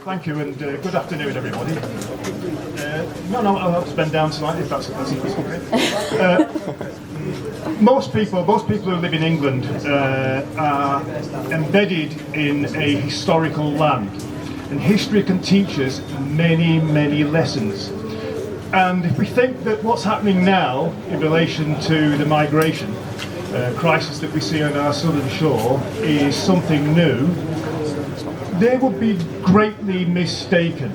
Thank you, and good afternoon, everybody. No, I'll bend down slightly if that's okay. Most people who live in England are embedded in a historical land, and history can teach us many, many lessons. And if we think that what's happening now in relation to the migration crisis that we see on our southern shore is something new, they would be greatly mistaken.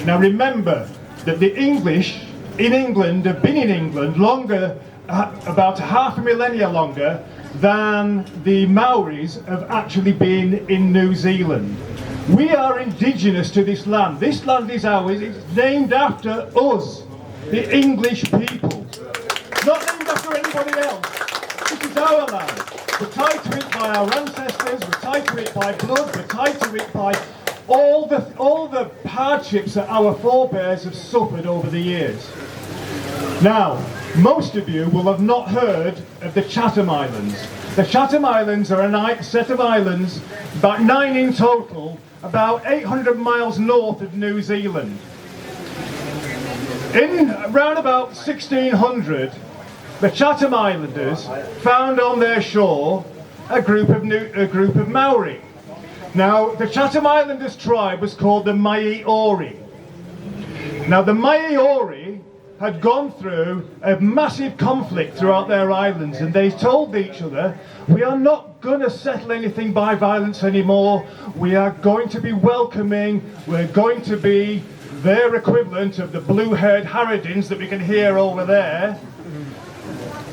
Now remember that the English in England have been in England longer, about half a millennia longer than the Maoris have actually been in New Zealand. We are indigenous to this land. This land is ours. It's named after us, the English people. Not named after anybody else. This is our land. We're tied to it by our ancestors, we're tied to it by blood, we're tied to it by all the hardships that our forebears have suffered over the years. Now, most of you will have not heard of the Chatham Islands. The Chatham Islands are a set of islands, about 9 in total, about 800 miles north of New Zealand. In around about 1600, the Chatham Islanders found on their shore a group of Maori. Now, the Chatham Islanders tribe was called the Maori. Now, the Maori had gone through a massive conflict throughout their islands, and they told each other, we are not going to settle anything by violence anymore. We are going to be welcoming. We're going to be their equivalent of the blue-haired harridans that we can hear over there.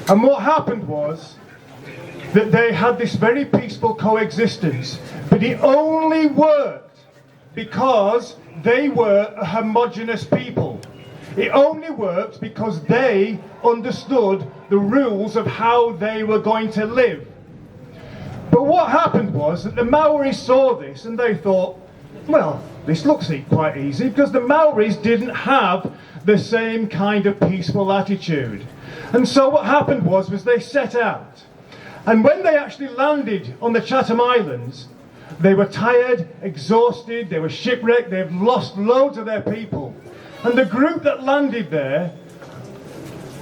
And what happened was that they had this very peaceful coexistence, but it only worked because they were a homogeneous people. It only worked because they understood the rules of how they were going to live. But what happened was that the Maoris saw this and they thought, well, this looks quite easy, because the Maoris didn't have the same kind of peaceful attitude. And so what happened was they set out. And when they actually landed on the Chatham Islands, they were tired, exhausted, they were shipwrecked, they've lost loads of their people. And the group that landed there,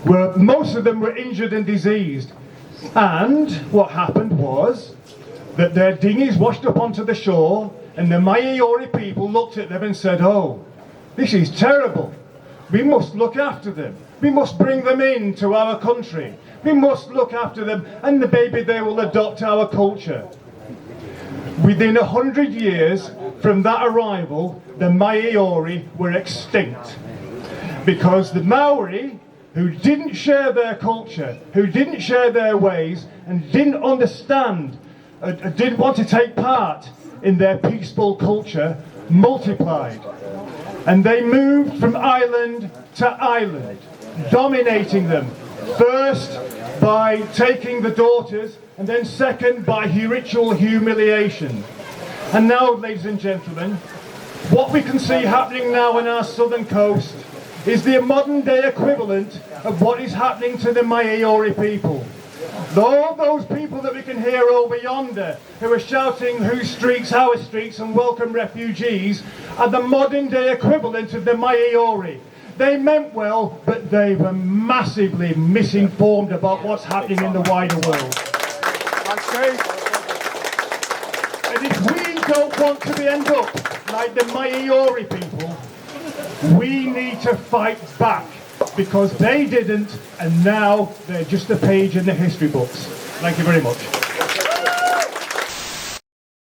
most of them were injured and diseased. And what happened was that their dinghies washed up onto the shore, and the Maori people looked at them and said, oh, this is terrible. We must look after them. We must bring them into our country. We must look after them, and maybe they will adopt our culture. Within 100 years from that arrival, the Maori were extinct. Because the Maori, who didn't share their culture, who didn't share their ways, and didn't understand, didn't want to take part in their peaceful culture, multiplied. And they moved from island to island, dominating them, first by taking the daughters, and then second by ritual humiliation. And now, ladies and gentlemen, what we can see happening now on our southern coast is the modern day equivalent of what is happening to the Maori people. All those people that we can hear over yonder who are shouting whose streets, our streets, and welcome refugees are the modern day equivalent of the Maori. They meant well, but they were massively misinformed about what's happening in the wider world. And if we don't want to end up like the Maori people, we need to fight back, because they didn't, and now they're just a page in the history books. Thank you very much.